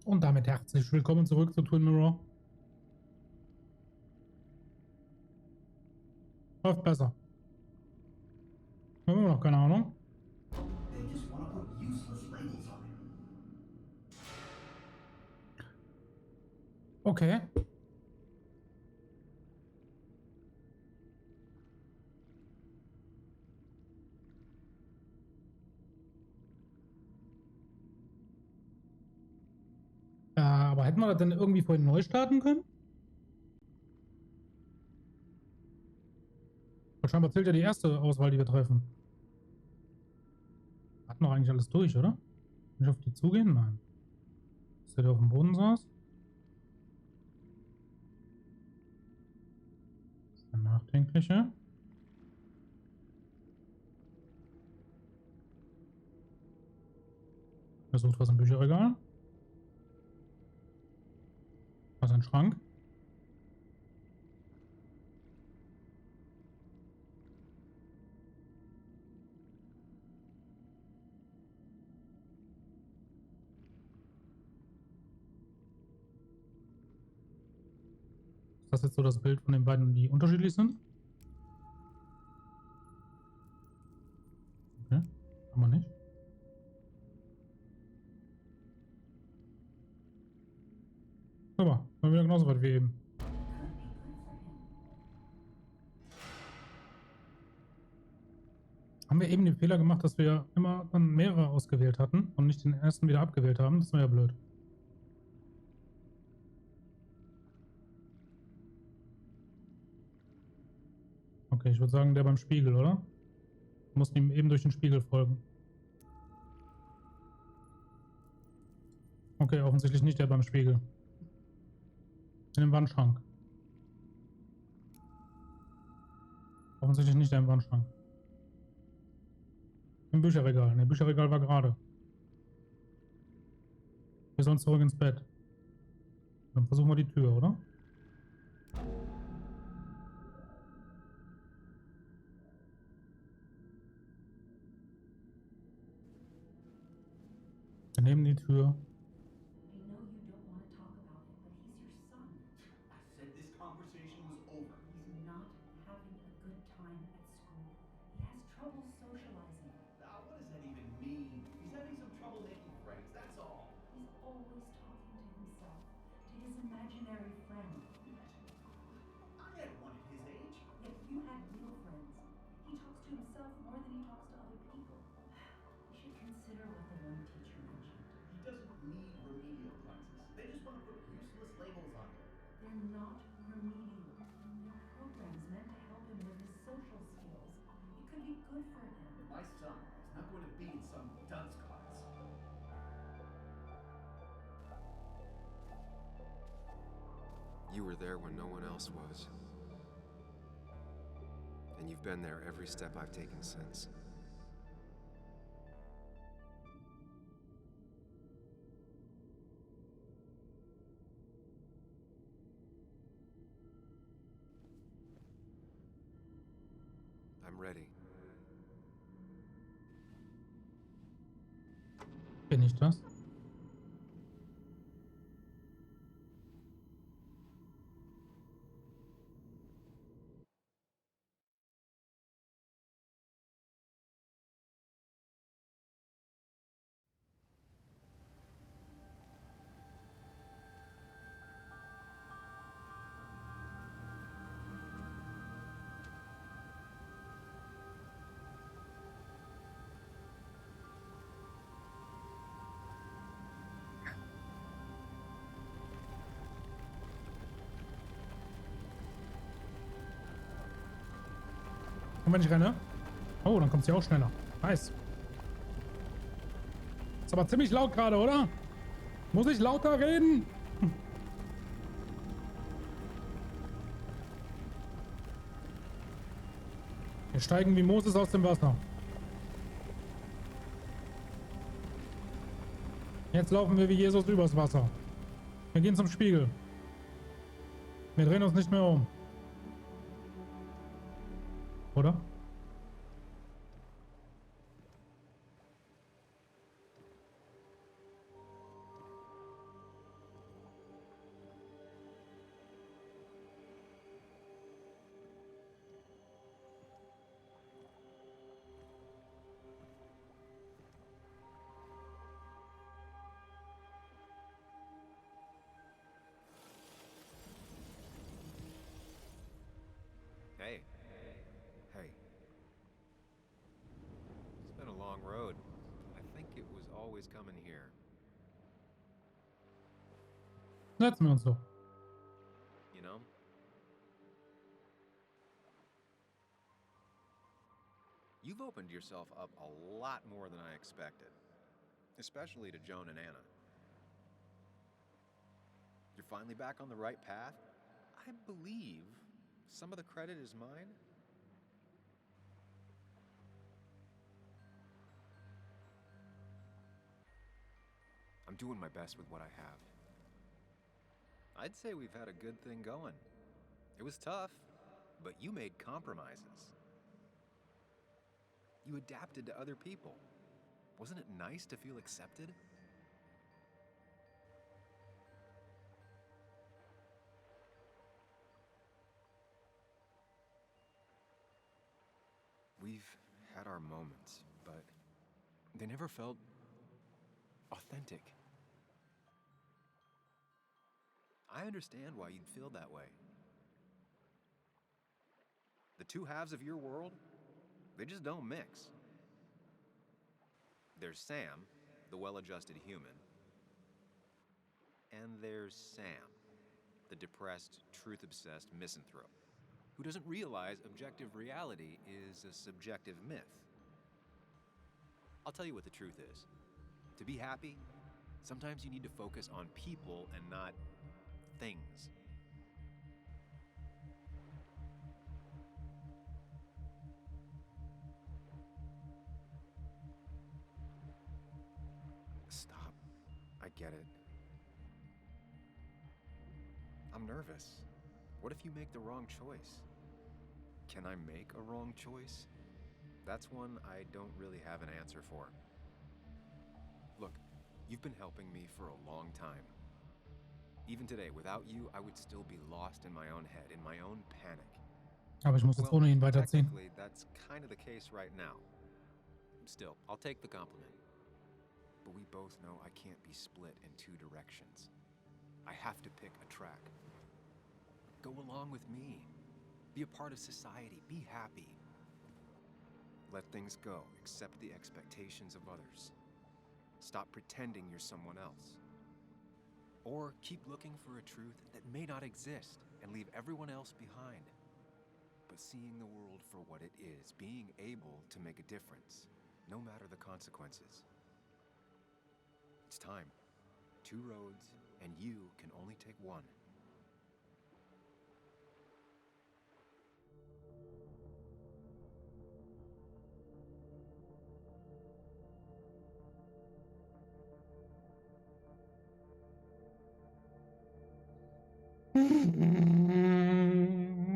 Und damit herzlich willkommen zurück zu Twin Mirror. Läuft besser. Haben wir noch keine Ahnung. They just want to put useless labels on it. Okay. Aber hätten wir das denn irgendwie vorhin neu starten können? Scheinbar zählt ja die erste Auswahl, die wir treffen. Hatten wir eigentlich alles durch, oder? Kann ich auf die zugehen? Nein. Ist der auf dem Boden saß? Das ist der Nachdenkliche. Er sucht was im Bücherregal. Was ein Schrank. Ist das jetzt so das Bild von den beiden, die unterschiedlich sind? Okay, aber nicht. Super, war wieder genauso weit wie eben. Haben wir eben den Fehler gemacht, dass wir immer dann mehrere ausgewählt hatten und nicht den ersten wieder abgewählt haben? Das war ja blöd. Okay, ich würde sagen, der beim Spiegel, oder? Wir mussten ihm eben durch den Spiegel folgen. Okay, offensichtlich nicht der beim Spiegel. In dem Wandschrank. Offensichtlich nicht der im Wandschrank. Im Bücherregal. Ne, Bücherregal war gerade. Wir sollen zurück ins Bett. Dann versuchen wir die Tür, oder? Wir nehmen die Tür. I said this conversation was over. He's not having a good time at school. He has trouble socializing. What does that even mean? He's having some trouble making friends, that's all. He's always talking to himself, to his imaginary friend. I had one at his age. If you had real friends, he talks to himself more than he talks to other people. You should consider what the one teacher mentioned. He doesn't need remedial classes. They just want to put useless labels on him. They're not remedial. They're programs meant to help him with his social skills. It could be good for him. But my son is not going to be in some dunce class. You were there when no one else was. And you've been there every step I've taken since. I'm ready. Bin ich das? Und wenn ich renne? Oh, dann kommt sie auch schneller. Nice. Ist aber ziemlich laut gerade, oder? Muss ich lauter reden? Wir steigen wie Moses aus dem Wasser. Jetzt laufen wir wie Jesus übers Wasser. Wir gehen zum Spiegel. Wir drehen uns nicht mehr um. Oder? always coming here? Setzen wir uns doch. You know? You've opened yourself up a lot more than I expected. Especially to Joan and Anna. You're finally back on the right path? I believe some of the credit is mine. I'm doing my best with what I have. I'd say we've had a good thing going. It was tough, but you made compromises. You adapted to other people. Wasn't it nice to feel accepted? We've had our moments, but they never felt authentic. I understand why you'd feel that way. The two halves of your world, they just don't mix. There's Sam, the well-adjusted human, and there's Sam, the depressed, truth-obsessed misanthrope, who doesn't realize objective reality is a subjective myth. I'll tell you what the truth is. To be happy, sometimes you need to focus on people and not things. Stop. I get it. I'm nervous. What if you make the wrong choice? Can I make a wrong choice? That's one I don't really have an answer for. Look, you've been helping me for a long time. Even today, without you, I would still be lost in my own head, in my own panic. Aber ich muss jetzt ohne ihn weiterziehen. Technically, that's kind of the case right now. Still, I'll take the compliment. But we both know I can't be split in two directions. I have to pick a track. Go along with me. Be a part of society. Be happy. Let things go. Accept the expectations of others. Stop pretending you're someone else. Or keep looking for a truth that may not exist and leave everyone else behind. But seeing the world for what it is, being able to make a difference, no matter the consequences. It's time. Two roads, and you can only take one.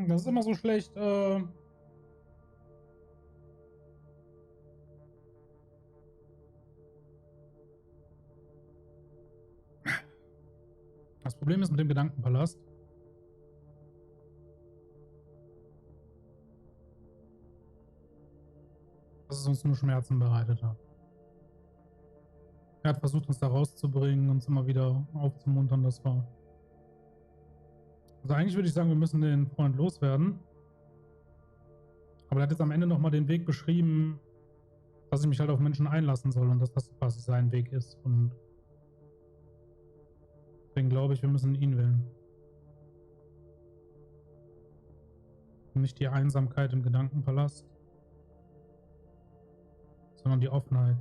Das ist immer so schlecht. Das Problem ist mit dem Gedankenpalast. Dass es uns nur Schmerzen bereitet hat. Er hat versucht, uns da rauszubringen, uns immer wieder aufzumuntern. Das war. Also eigentlich würde ich sagen, wir müssen den Freund loswerden. Aber er hat jetzt am Ende nochmal den Weg beschrieben, dass ich mich halt auf Menschen einlassen soll und dass das quasi sein Weg ist. Und deswegen glaube ich, wir müssen ihn wählen. Nicht die Einsamkeit im Gedankenpalast, sondern die Offenheit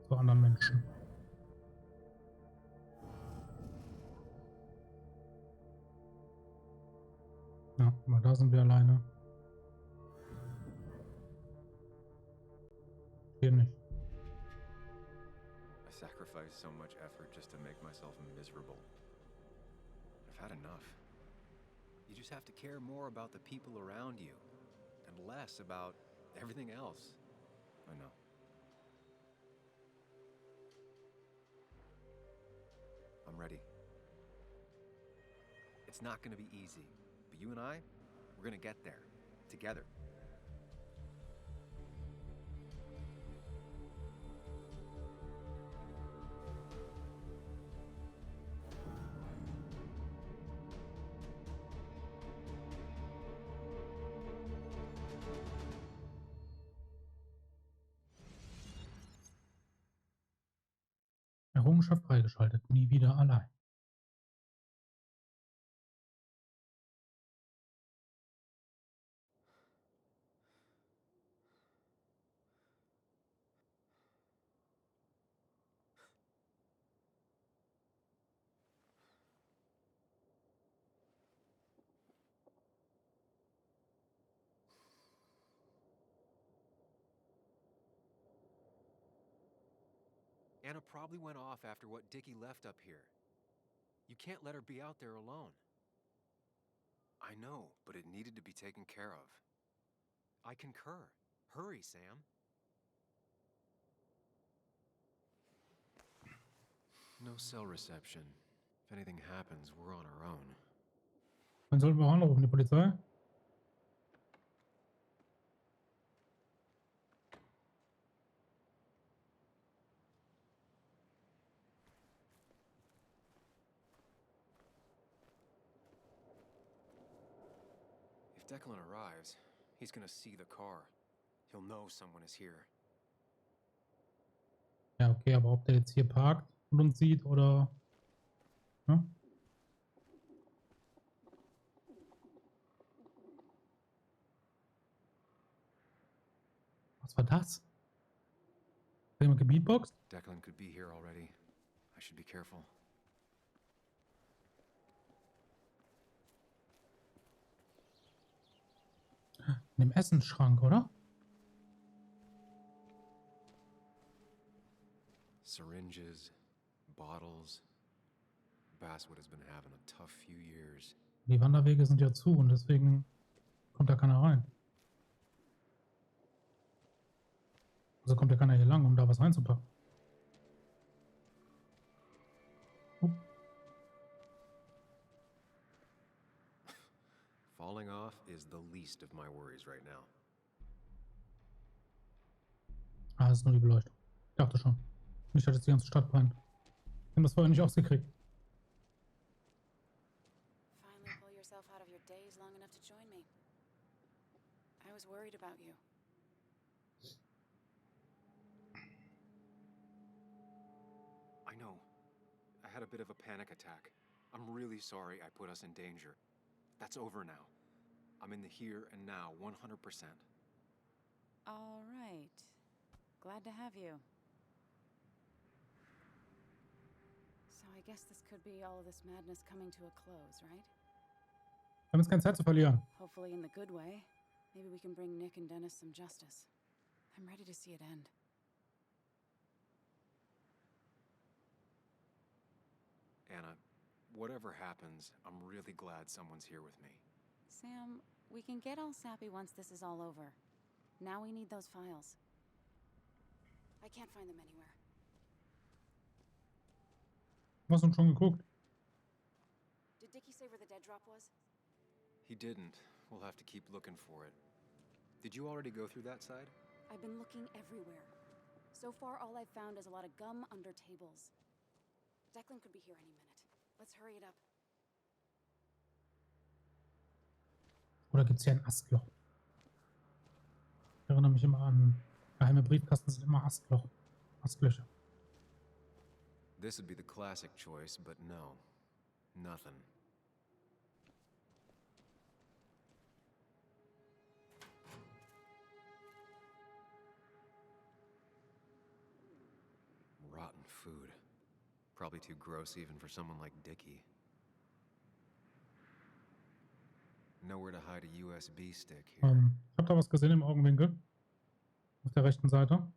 zu anderen Menschen. Ja, aber da sind wir alleine. Hier nicht. I sacrificed so much effort just to make myself miserable. I've had enough. You just have to care more about the people around you and less about everything else. I know. I'm ready. It's not going to be easy, but you and I, we're going to get there together. Errungenschaft freigeschaltet. Nie wieder allein. Anna probably went off after what Dickie left up here. You can't let her be out there alone. I know, but it needed to be taken care of. I concur. Hurry, Sam. No cell reception. If anything happens, we're on our own. Dann sollten wir auch anrufen, die Polizei. If Declan arrives, he's gonna see the car. He'll know someone is here. Ja, okay, aber ob der jetzt hier parkt und uns sieht oder... Ne? Was war das? Hat jemand gebeatboxt? Declan could be here already. I should be careful. In dem Essensschrank, oder? Syringes, bottles. Basswood has been having a tough few years. Die Wanderwege sind ja zu und deswegen kommt da keiner rein. Also kommt ja keiner hier lang, um da was reinzupacken. Falling off is the least of my worries right now. Ah, das ist nur die Beleuchtung. Ich dachte schon. Nicht, dass jetzt die ganze Stadt brennt. Wir haben das vorher nicht ausgekriegt. Finally pull yourself out of your daze long enough to join me. I was worried about you. I know. I had a bit of a panic attack. I'm really sorry I put us in danger. That's over now. I'm in the here and now, 100%. All right. Glad to have you. So I guess this could be all of this madness coming to a close, right? Wir haben jetzt keine Zeit zu verlieren. Hopefully in the good way. Maybe we can bring Nick and Dennis some justice. I'm ready to see it end. Anna, whatever happens, I'm really glad someone's here with me. Sam, we can get all sappy once this is all over. Now we need those files. I can't find them anywhere. Was uns schon geguckt. Did Dickie say where the dead drop was? He didn't. We'll have to keep looking for it. Did you already go through that side? I've been looking everywhere. So far, all I've found is a lot of gum under tables. Declan could be here any minute. Let's hurry it up. Oder gibt es hier ein Astloch? Ich erinnere mich immer an geheime Briefkasten sind immer Astlöcher. This would be the classic choice, but no. Nothing. Rotten food. Probably too gross even for someone like Dickie. Nowhere to hide a USB stick here. Ich habe da was gesehen im Augenwinkel. Auf der rechten Seite.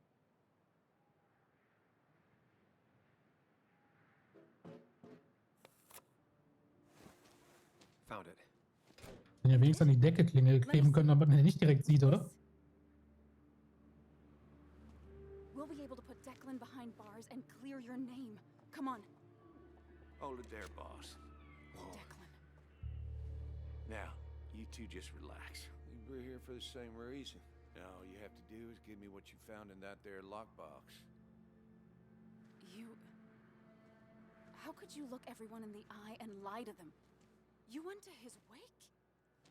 Found it. Wenn ihr wenigstens an die Decke Klingel kleben können, damit man ihn nicht direkt sieht, oder? We'll be able to put Declan behind bars and clear your name. Come on. Hold it there, boss. Declan. Now, you two just relax. We're here for the same reason. Now, all you have to do is give me what you found in that there lockbox. You... How could you look everyone in the eye and lie to them? You went to his wake?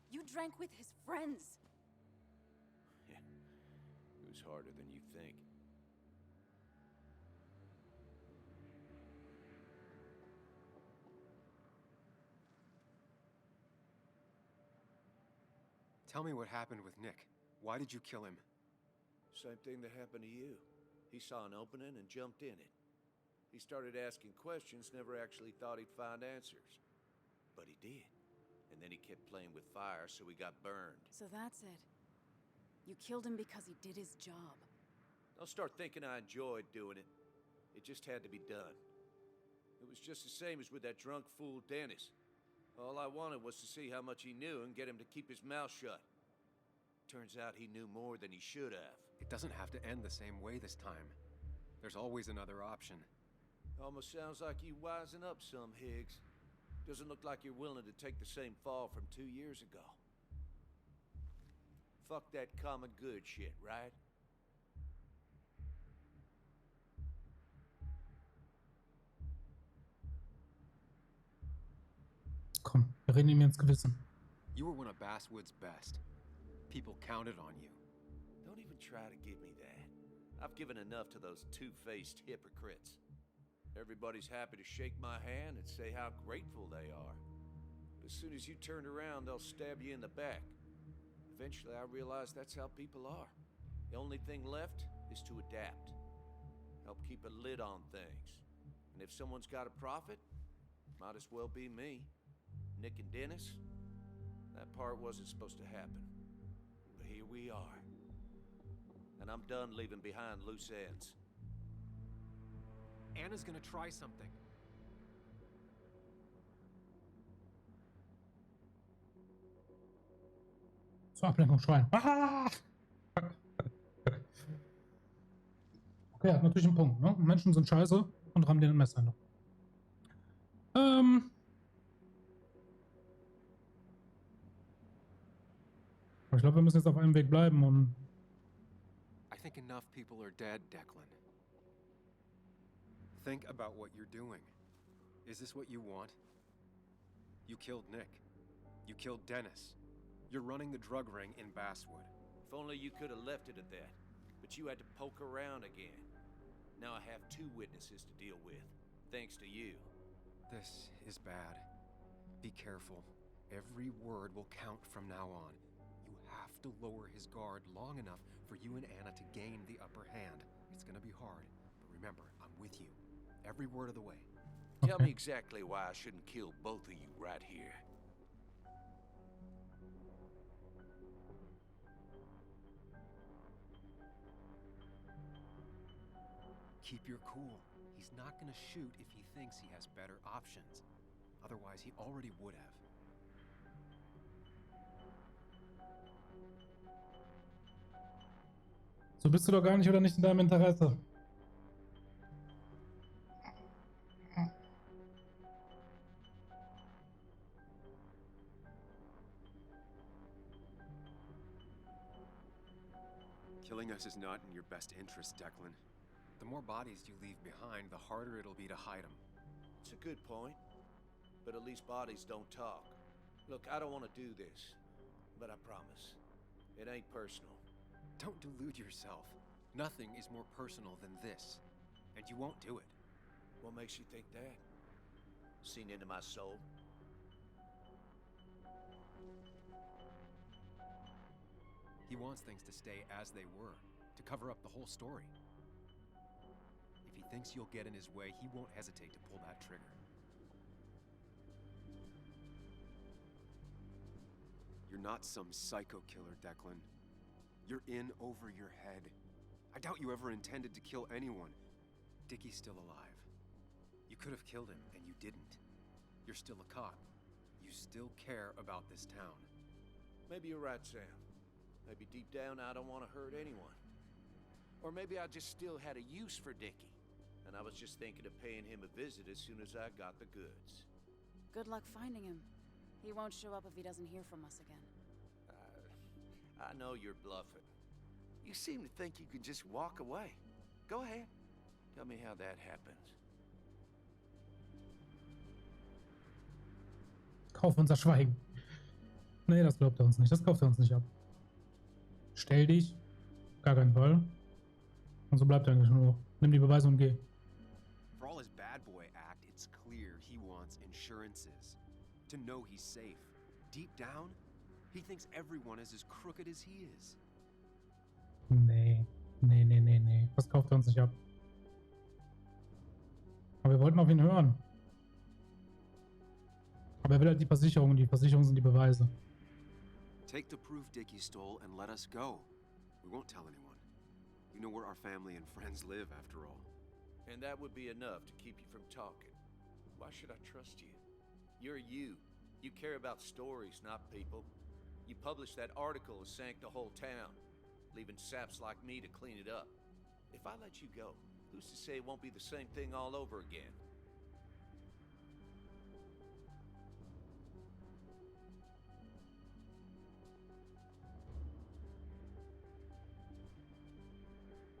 You drank with his friends. Yeah, it was harder than you think. Tell me what happened with Nick. Why did you kill him? Same thing that happened to you. He saw an opening and jumped in it. He started asking questions, never actually thought he'd find answers. But he did. And then he kept playing with fire, so he got burned. So that's it. You killed him because he did his job. Don't start thinking I enjoyed doing it. It just had to be done. It was just the same as with that drunk fool Dennis. All I wanted was to see how much he knew and get him to keep his mouth shut. Turns out he knew more than he should have. It doesn't have to end the same way this time. There's always another option. Almost sounds like you wising up some, Higgs. Doesn't look like you're willing to take the same fall from 2 years ago. Fuck that common good shit, right? Komm, wir reden ihm ins Gewissen. You were one of Basswood's best. People counted on you. Don't even try to give me that. I've given enough to those two-faced hypocrites. Everybody's happy to shake my hand and say how grateful they are. But as soon as you turn around, they'll stab you in the back. Eventually, I realized that's how people are. The only thing left is to adapt. Help keep a lid on things. And if someone's got a profit, might as well be me. Nick and Dennis, that part wasn't supposed to happen. But here we are. And I'm done leaving behind loose ends. Anna's gonna try something. Zur Ablenkung schreien. Ah! Okay, hat natürlich einen Punkt, ne? Menschen sind scheiße und rammen dir ein Messer noch. Ich glaube, wir müssen jetzt auf einem Weg bleiben und I think enough people are dead, Declan. Think about what you're doing. Is this what you want? You killed Nick. You killed Dennis. You're running the drug ring in Basswood. If only you could have left it at that. But you had to poke around again. Now I have 2 witnesses to deal with, thanks to you. This is bad. Be careful. Every word will count from now on. You have to lower his guard long enough for you and Anna to gain the upper hand. It's gonna be hard, but remember, I'm with you. Every word of the way. Tell me exactly why I shouldn't kill both of you right here. Keep your cool. He's not gonna shoot if he thinks he has better options. Otherwise, he already would have. so bist du doch gar nicht oder nicht in deinem Interesse. Killing us is not in your best interest, Declan. The more bodies you leave behind, the harder it'll be to hide them. It's a good point. But at least bodies don't talk. Look, I don't want to do this. But I promise. It ain't personal. Don't delude yourself. Nothing is more personal than this. And you won't do it. What makes you think that? Seen into my soul? He wants things to stay as they were, to cover up the whole story. If he thinks you'll get in his way, he won't hesitate to pull that trigger. You're not some psycho killer, Declan. You're in over your head. I doubt you ever intended to kill anyone. Dickie's still alive. You could have killed him, and you didn't. You're still a cop. You still care about this town. Maybe you're right, Sam. Maybe deep down I don't want to hurt anyone. Or maybe I just still had a use for Dickie. And I was just thinking of paying him a visit as soon as I got the goods. Good luck finding him. He won't show up if he doesn't hear from us again. I know you're bluffing. You seem to think you can just walk away. Go ahead. Tell me how that happens. Kauf unser Schweigen. Nee, das glaubt er uns nicht. Das kauft er uns nicht ab. Stell dich. Gar keinen Fall. Und so bleibt er eigentlich nur. Nimm die Beweise und geh. For all his bad boy act, it's clear he wants insurances. To know he's safe. Deep down, He thinks everyone is as crooked as he is. Nee. Nee. Das kauft er uns nicht ab. Aber wir wollten auf ihn hören. Aber er will halt die Versicherung und die Versicherung sind die Beweise. Take the proof Dickie stole and let us go. We won't tell anyone. You know where our family and friends live, after all. And that would be enough to keep you from talking. Why should I trust you? You're you. You care about stories, not people. You published that article that sank the whole town, leaving saps like me to clean it up. If I let you go, who's to say it won't be the same thing all over again?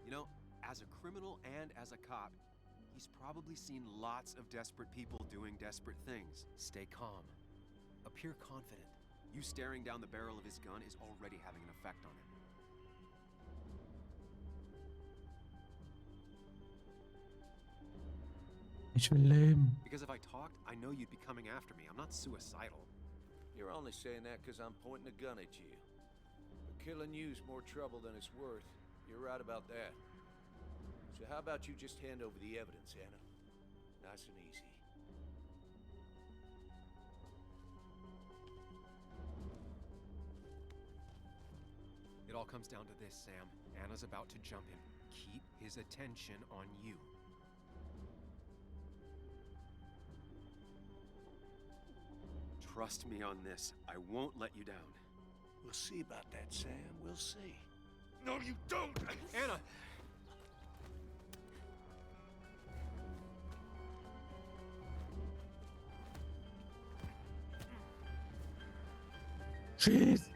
You know, as a criminal and as a cop, he's probably seen lots of desperate people doing desperate things. Stay calm. Appear confident. You staring down the barrel of his gun is already having an effect on him. Ich will leben. Because if I talked, I know you'd be coming after me. I'm not suicidal. You're only saying that because I'm pointing a gun at you. But killing you's more trouble than it's worth. You're right about that. So how about you just hand over the evidence, Anna? Nice and easy. It all comes down to this, Sam. Anna's about to jump him. Keep his attention on you. Trust me on this. I won't let you down. We'll see about that, Sam. We'll see. No, you don't! Anna! Schieß!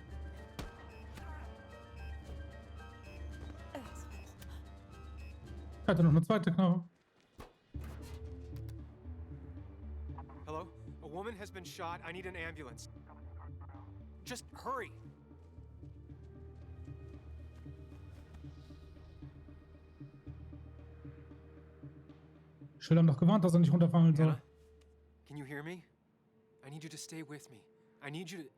Er hatte noch eine zweite Knarre. Hello? A woman has been shot. I need an ambulance. Just hurry! Schilder haben doch gewarnt, dass er nicht runterfallen soll. Anna, can you hear me? I need you to stay with me. I need you to...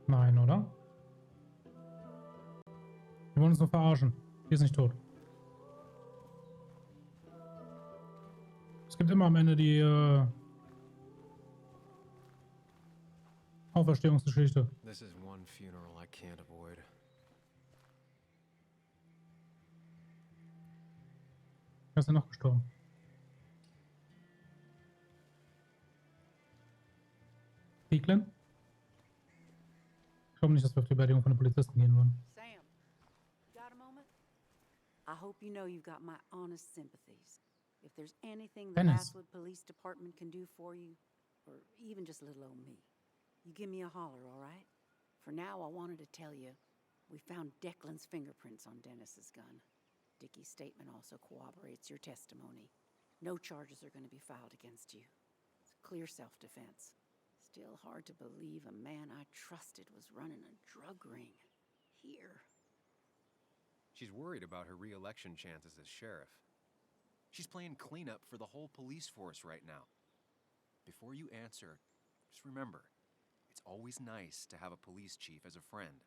Nein, oder? Wir wollen uns nur verarschen. Die ist nicht tot. Es gibt immer am Ende die Auferstehungsgeschichte. This is one funeral I can't avoid. Wer ist denn noch gestorben? Pieklin? Ich glaube nicht, dass wir auf die Beerdigung von den Polizisten gehen wollen. Sam, you got a moment? I hope you know you've got my honest sympathies. If there's anything the Dennis. Basswood Police Department can do for you, or even just little old me, you give me a holler, all right? For now, I wanted to tell you, we found Declan's fingerprints on Dennis's gun. Dickie's statement also corroborates your testimony. No charges are going to be filed against you. It's clear self-defense. Still hard to believe a man I trusted was running a drug ring. Here. She's worried about her re-election chances as sheriff. She's playing cleanup for the whole police force right now. Before you answer, just remember, it's always nice to have a police chief as a friend.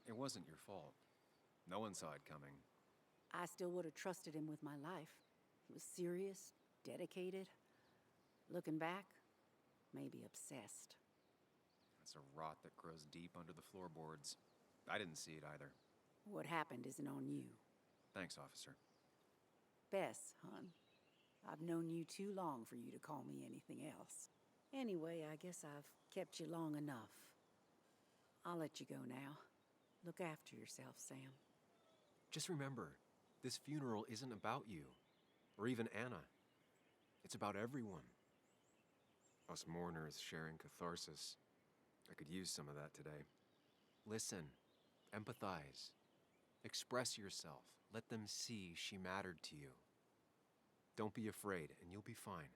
It wasn't your fault. No one saw it coming. I still would have trusted him with my life. It was serious, dedicated. Looking back, maybe obsessed. It's a rot that grows deep under the floorboards. I didn't see it either. What happened isn't on you. Thanks, officer. Bess, hon. I've known you too long for you to call me anything else. Anyway, I guess I've kept you long enough. I'll let you go now. Look after yourself, Sam. Just remember, this funeral isn't about you, or even Anna. It's about everyone. Us mourners sharing catharsis. I could use some of that today. Listen, empathize, express yourself. Let them see she mattered to you. Don't be afraid, and you'll be fine.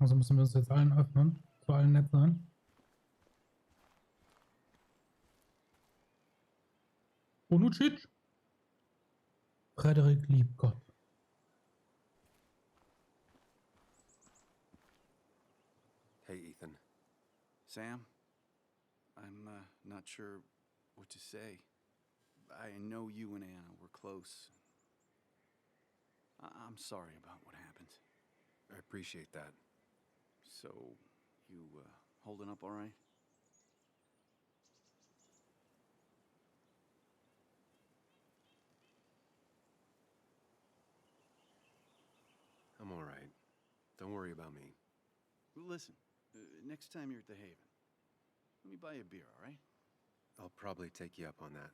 Also müssen wir es jetzt allen öffnen. Zu allen nett sein. Bonucci. Frederik liebt Gott. Hey, Ethan. Sam, I'm not sure what to say. I know you and Anna were close. I'm sorry about what happened. I appreciate that. So, you holding up all right? I'm all right. Don't worry about me. Listen, next time you're at the Haven, let me buy you a beer, all right? I'll probably take you up on that.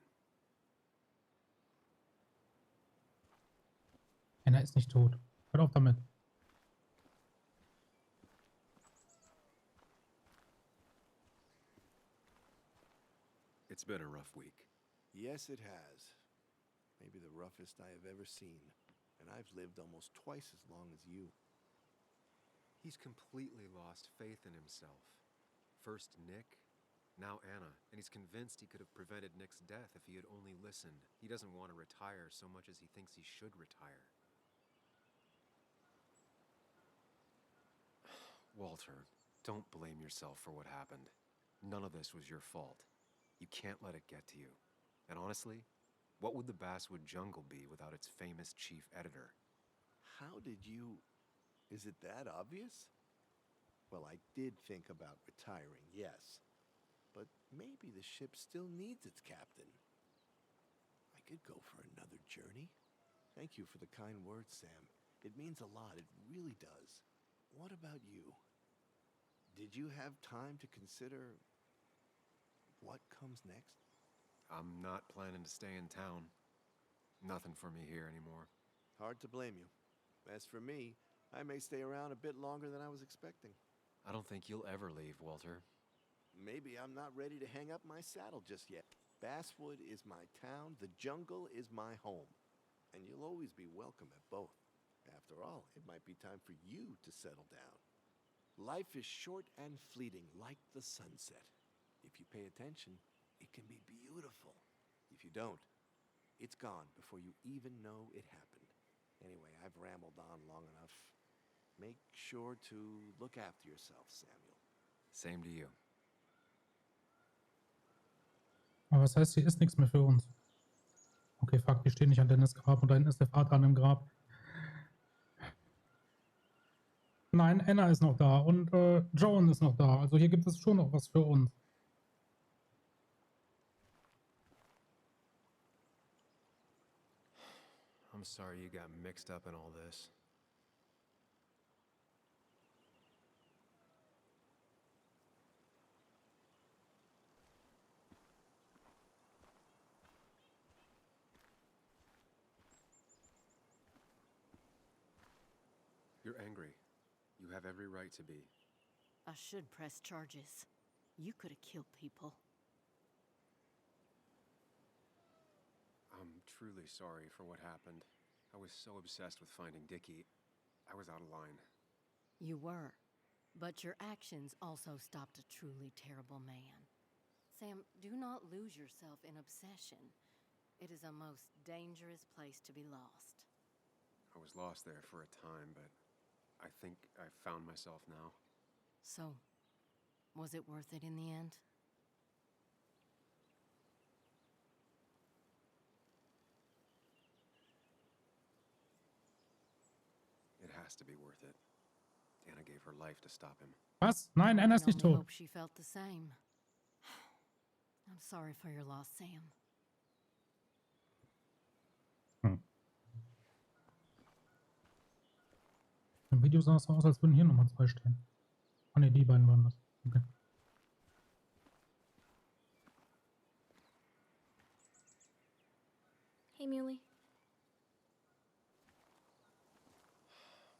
Anna ist nicht tot. Hört auf damit. It's been a rough week. Yes, it has. Maybe the roughest I have ever seen. And I've lived almost twice as long as you. He's completely lost faith in himself. First Nick, now Anna, and he's convinced he could have prevented Nick's death if he had only listened. He doesn't want to retire so much as he thinks he should retire. Walter, don't blame yourself for what happened. None of this was your fault. You can't let it get to you. And honestly, what would the Basswood jungle be without its famous chief editor? How did you... Is it that obvious? Well, I did think about retiring, yes. But maybe the ship still needs its captain. I could go for another journey. Thank you for the kind words, Sam. It means a lot, it really does. What about you? Did you have time to consider what comes next? I'm not planning to stay in town. Nothing for me here anymore. Hard to blame you. As for me, I may stay around a bit longer than I was expecting. I don't think you'll ever leave, Walter. Maybe I'm not ready to hang up my saddle just yet. Basswood is my town, the jungle is my home. And you'll always be welcome at both. After all, it might be time for you to settle down. Life is short and fleeting, like the sunset. If you pay attention, it can be beautiful. If you don't, it's gone before you even know it happened. Anyway, I've rambled on long enough. Make sure to look after yourself, Samuel. Same to you. Aber was heißt, hier ist nichts mehr für uns? Okay, fuck, wir stehen nicht an Dennis' Grab und da hinten ist der Vater an dem Grab. Nein, Anna ist noch da und Joan ist noch da. Also hier gibt es schon noch was für uns. I'm sorry you got mixed up in all this. You're angry. You have every right to be. I should press charges. You could have killed people. I'm truly sorry for what happened. I was so obsessed with finding Dickie, I was out of line. You were. But your actions also stopped a truly terrible man. Sam, do not lose yourself in obsession. It is a most dangerous place to be lost. I was lost there for a time, but I think I found myself now. So, was it worth it in the end? has to be worth it. Anna gave her life to stop him. Was? Nein, Anna ist nicht only tot. hope she felt the same. I'm sorry for your loss, Sam. Im Video sah es so aus, als würden hier nochmal 2 stehen. Ah ne, die beiden waren das. Okay. Hey, Muley.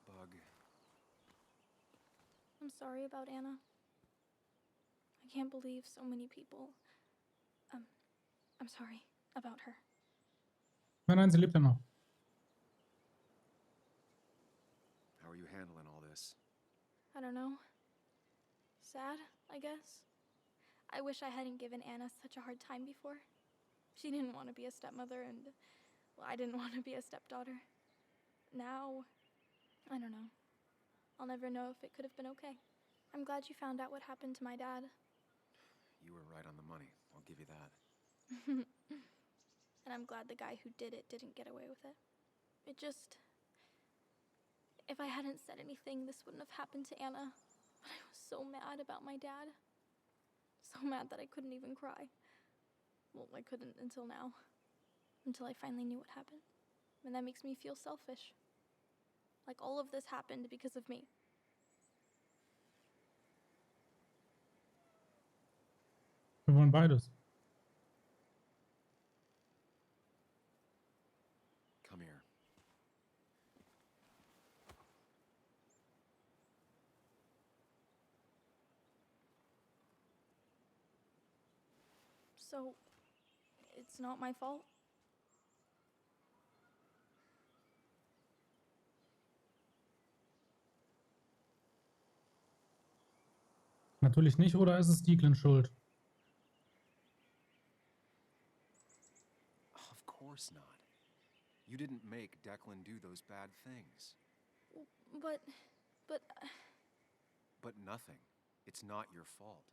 Bug. I'm sorry about Anna. I can't believe so many people. I'm sorry about her. Nein, sie lebt ja noch. How are you handling all this? I don't know. Sad, I guess. I wish I hadn't given Anna such a hard time before. She didn't want to be a stepmother, and, well, I didn't want to be a stepdaughter. Now, I don't know. I'll never know if it could have been okay. I'm glad you found out what happened to my dad. You were right on the money. I'll give you that. And I'm glad the guy who did it didn't get away with it. It just... If I hadn't said anything, this wouldn't have happened to Anna. But I was so mad about my dad. So mad that I couldn't even cry. Well, I couldn't until now. Until I finally knew what happened. And that makes me feel selfish. Like all of this happened because of me. Wir wollen beides. Come here. So, it's not my fault? Natürlich nicht, oder ist es Dieglins Schuld? Of course not. You didn't make Declan do those bad things. But... But nothing. It's not your fault.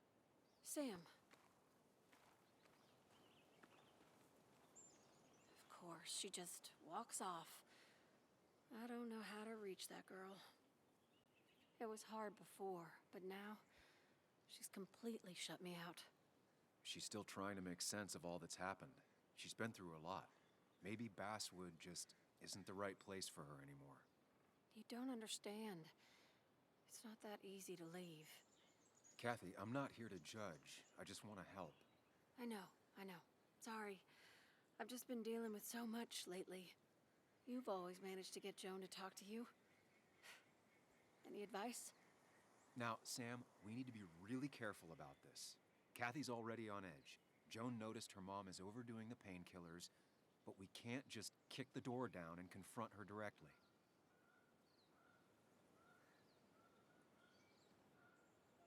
Sam. Of course, she just walks off. I don't know how to reach that girl. It was hard before, but now she's completely shut me out. She's still trying to make sense of all that's happened. She's been through a lot. Maybe Basswood just isn't the right place for her anymore. You don't understand. It's not that easy to leave. Kathy, I'm not here to judge. I just want to help. I know. Sorry. I've just been dealing with so much lately. You've always managed to get Joan to talk to you. Any advice? Now, Sam, we need to be really careful about this. Kathy's already on edge. Joan noticed her mom is overdoing the painkillers, but we can't just kick the door down and confront her directly.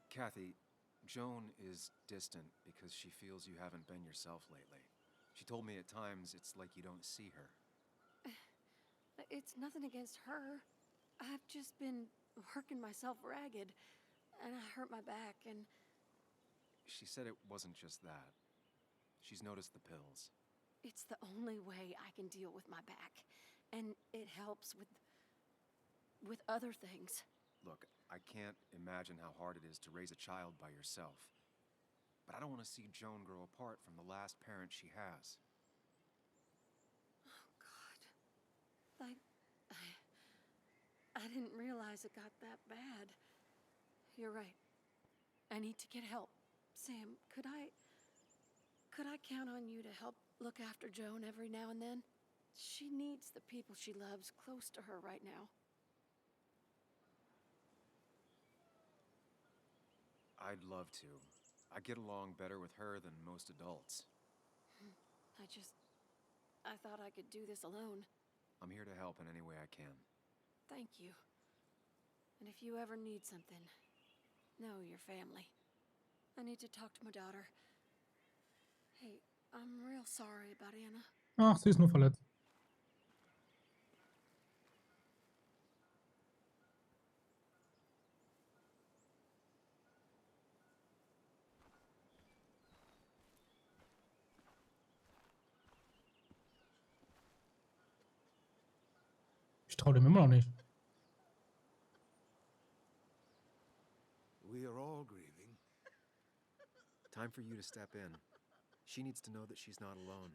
Kathy, Joan is distant because she feels you haven't been yourself lately. She told me at times it's like you don't see her. It's nothing against her. I've just been working myself ragged, and I hurt my back, and... She said it wasn't just that. She's noticed the pills. It's the only way I can deal with my back, and it helps with other things. Look, I can't imagine how hard it is to raise a child by yourself. But I don't want to see Joan grow apart from the last parent she has. Oh, God. I didn't realize it got that bad. You're right. I need to get help. Sam, could I count on you to help look after Joan every now and then? She needs the people she loves close to her right now. I'd love to. I get along better with her than most adults. I thought I could do this alone. I'm here to help in any way I can. Thank you. And if you ever need something, know your family. I need to talk to my daughter. Hey, I'm real sorry about Anna. Ach, sie ist nur verletzt. Ich traue dem immer noch nicht. Time for you to step in. She needs to know that she's not alone.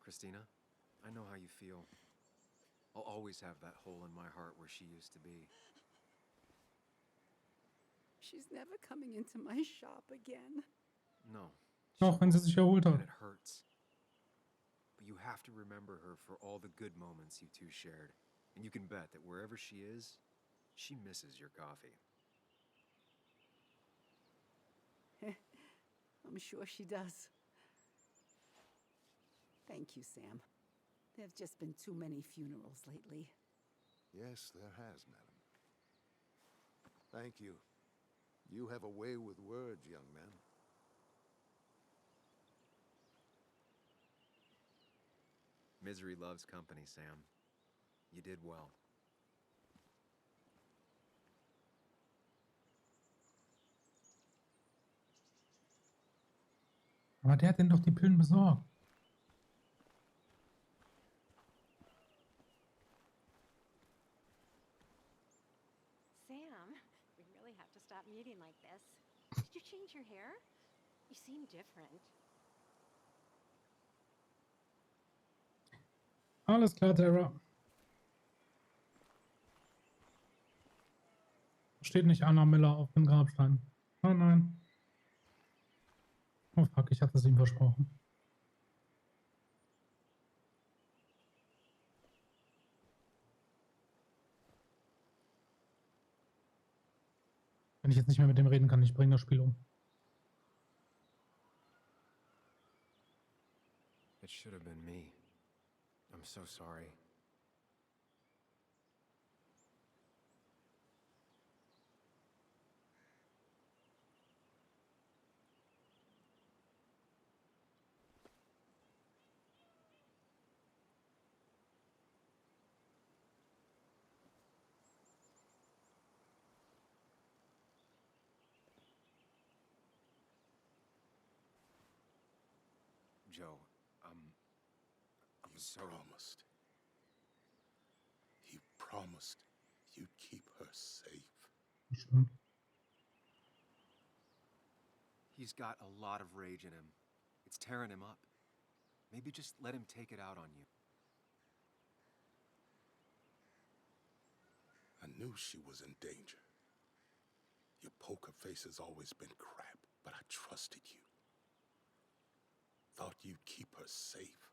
Christina, I know how you feel. I'll always have that hole in my heart where she used to be. She's never coming into my shop again. No. Auch wenn sie sich erholt And hat. it hurts. But you have to remember her for all the good moments you two shared. And you can bet that wherever she is, she misses your coffee. I'm sure she does. Thank you, Sam. There have just been too many funerals lately. Yes, there has, madam. Thank you. You have a way with words, young man. Misery loves company, Sam. You did well. Aber der hat denn doch die Pillen besorgt. Sam, we really have to stop meeting like this. Did you change your hair? You seem different. Alles klar, Tara. Steht nicht Anna Miller auf dem Grabstein. Oh nein. Oh fuck, ich hatte es ihm versprochen. Wenn ich jetzt nicht mehr mit dem reden kann, ich bringe das Spiel um. It should have been me. I'm so sorry. Joe, I'm so... You promised you'd keep her safe. Stimmt. He's got a lot of rage in him. It's tearing him up. Maybe just let him take it out on you. I knew she was in danger. Your poker face has always been crap, but I trusted you. Thought you'd keep her safe.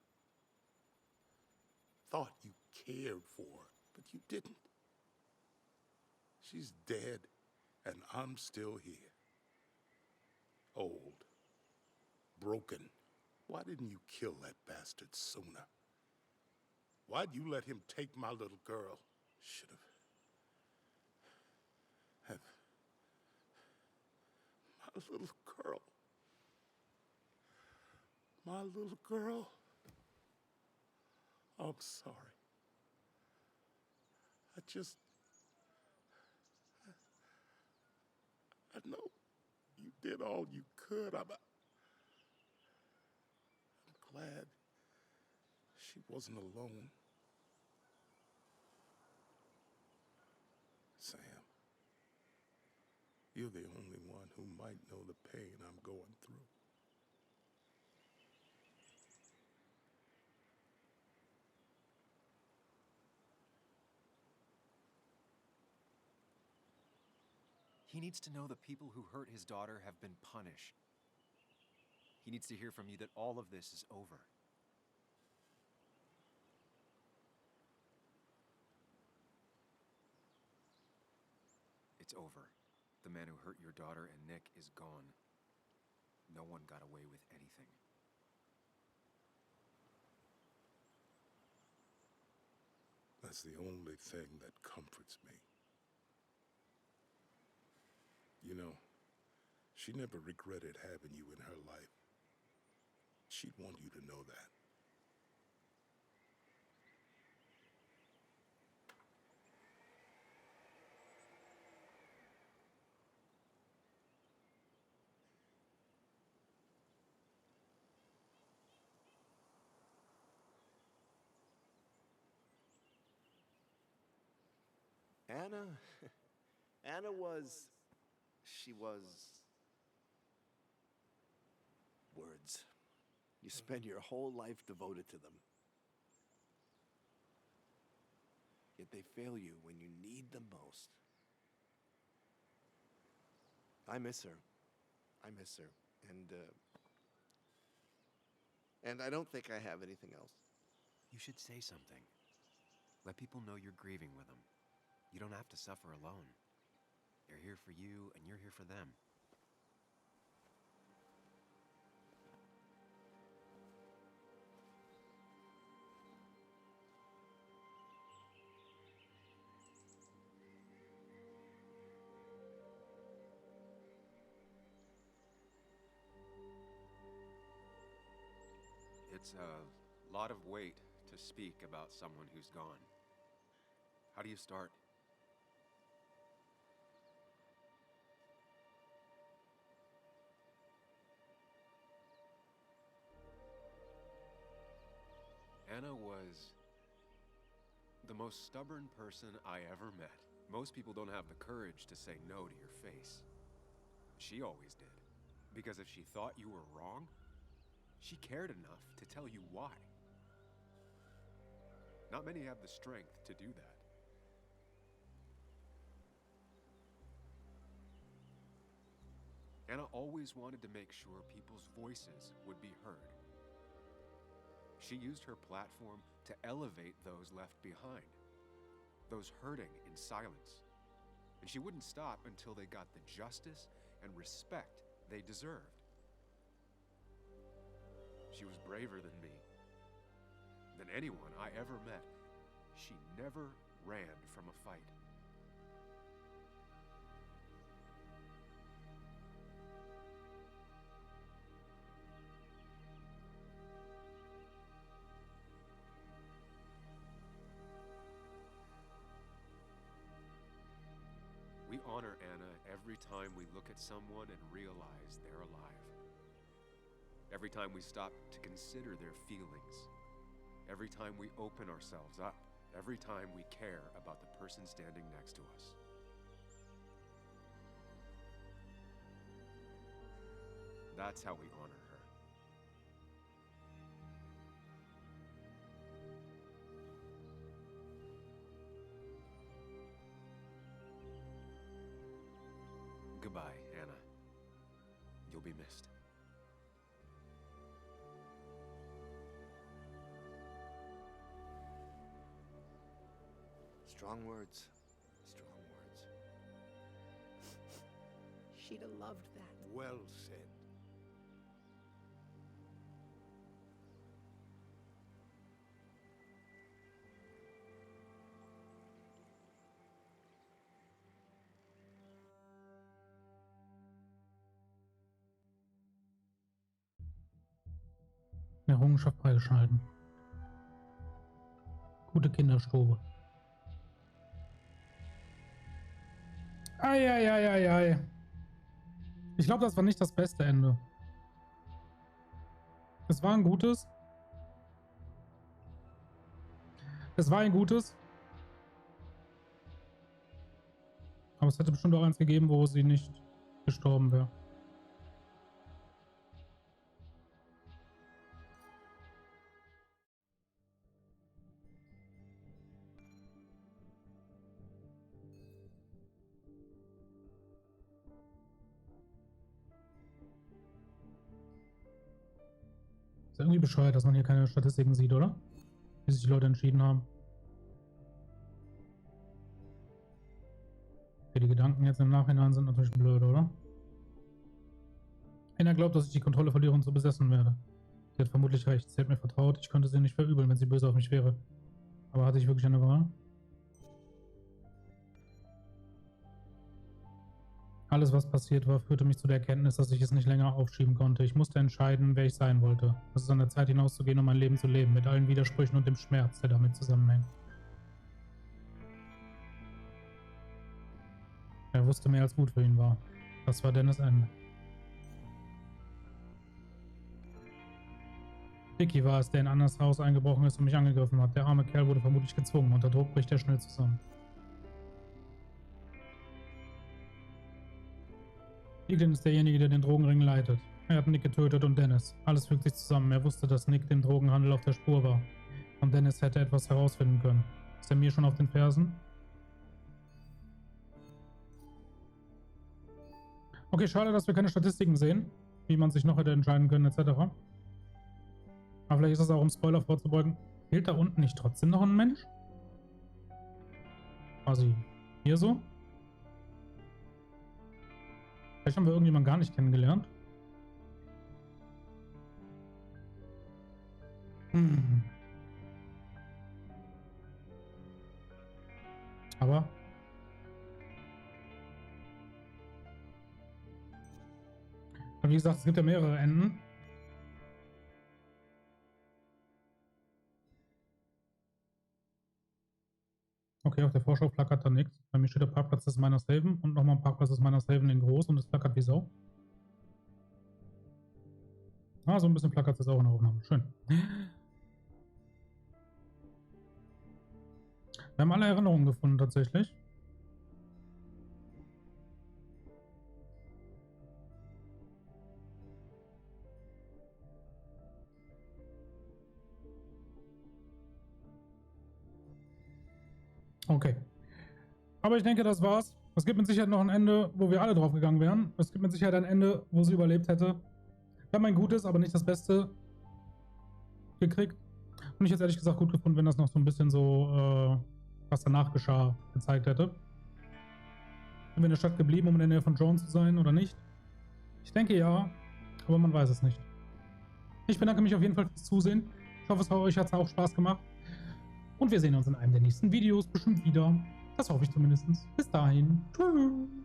Thought you cared for her, but you didn't. She's dead, and I'm still here. Old. Broken. Why didn't you kill that bastard sooner? Why'd you let him take my little girl? Should have... My little girl. My little girl. I'm sorry. I know you did all you could. I'm glad she wasn't alone. Sam, you're the only one who might know the pain I'm going through. He needs to know the people who hurt his daughter have been punished. He needs to hear from you that all of this is over. It's over. The man who hurt your daughter and Nick is gone. No one got away with anything. That's the only thing that comforts me. You know, she never regretted having you in her life. She'd want you to know that. Anna was... she was... words. You spend your whole life devoted to them. Yet they fail you when you need them most. I miss her. And I don't think I have anything else. You should say something. Let people know you're grieving with them. You don't have to suffer alone. They're here for you, and you're here for them. It's a lot of weight to speak about someone who's gone. How do you start? Anna was the most stubborn person I ever met. Most people don't have the courage to say no to your face. She always did. Because if she thought you were wrong, she cared enough to tell you why. Not many have the strength to do that. Anna always wanted to make sure people's voices would be heard. She used her platform to elevate those left behind, those hurting in silence. And she wouldn't stop until they got the justice and respect they deserved. She was braver than me, than anyone I ever met. She never ran from a fight. We honor Anna every time we look at someone and realize they're alive. Every time we stop to consider their feelings. Every time we open ourselves up. Every time we care about the person standing next to us. That's how we honor her. Goodbye, Anna. You'll be missed. Strong words. Strong words. She'd have loved that. Well said. Errungenschaft freigeschalten. Gute Kinderstube. Ei. Ich glaube, das war nicht das beste Ende. Es war ein gutes. Aber es hätte bestimmt auch eins gegeben, wo sie nicht gestorben wäre. Ist irgendwie bescheuert, dass man hier keine Statistiken sieht, oder? Wie sich die Leute entschieden haben. Okay, die Gedanken jetzt im Nachhinein sind natürlich blöd, oder? Einer glaubt, dass ich die Kontrolle verliere und so besessen werde. Sie hat vermutlich recht. Sie hat mir vertraut. Ich könnte sie nicht verübeln, wenn sie böse auf mich wäre. Aber hatte ich wirklich eine Wahl? Alles, was passiert war, führte mich zu der Erkenntnis, dass ich es nicht länger aufschieben konnte. Ich musste entscheiden, wer ich sein wollte. Es ist an der Zeit hinauszugehen, um mein Leben zu leben, mit allen Widersprüchen und dem Schmerz, der damit zusammenhängt. Er wusste mehr, als gut für ihn war. Das war Dennis Ende. Dicky war es, der in Annas Haus eingebrochen ist und mich angegriffen hat. Der arme Kerl wurde vermutlich gezwungen. Unter Druck bricht er schnell zusammen. Egan ist derjenige, der den Drogenring leitet. Er hat Nick getötet und Dennis. Alles fügt sich zusammen. Er wusste, dass Nick dem Drogenhandel auf der Spur war. Und Dennis hätte etwas herausfinden können. Ist er mir schon auf den Fersen? Okay, schade, dass wir keine Statistiken sehen, wie man sich noch hätte entscheiden können, etc. Aber vielleicht ist es auch, um Spoiler vorzubeugen. Fehlt da unten nicht trotzdem noch ein Mensch? Quasi hier so? Vielleicht haben wir irgendjemanden gar nicht kennengelernt. Aber wie gesagt, es gibt ja mehrere Enden. Okay, auf der Vorschau flackert da nichts. Bei mir steht der Parkplatz des Miners Haven und nochmal ein Parkplatz des Miners Haven in groß und es flackert wie Sau. Ah, so ein bisschen flackert es auch in der Aufnahme. Schön. Wir haben alle Erinnerungen gefunden, tatsächlich. Okay. Aber ich denke, das war's. Es gibt mit Sicherheit noch ein Ende, wo wir alle drauf gegangen wären. Es gibt mit Sicherheit ein Ende, wo sie überlebt hätte. Wir haben ein gutes, aber nicht das Beste gekriegt. Und ich hätte es ehrlich gesagt gut gefunden, wenn das noch so ein bisschen so, was danach geschah, gezeigt hätte. Sind wir in der Stadt geblieben, um in der Nähe von John zu sein oder nicht? Ich denke ja, aber man weiß es nicht. Ich bedanke mich auf jeden Fall fürs Zusehen. Ich hoffe, euch hat es auch Spaß gemacht. Und wir sehen uns in einem der nächsten Videos bestimmt wieder. Das hoffe ich zumindest. Bis dahin. Tschüss.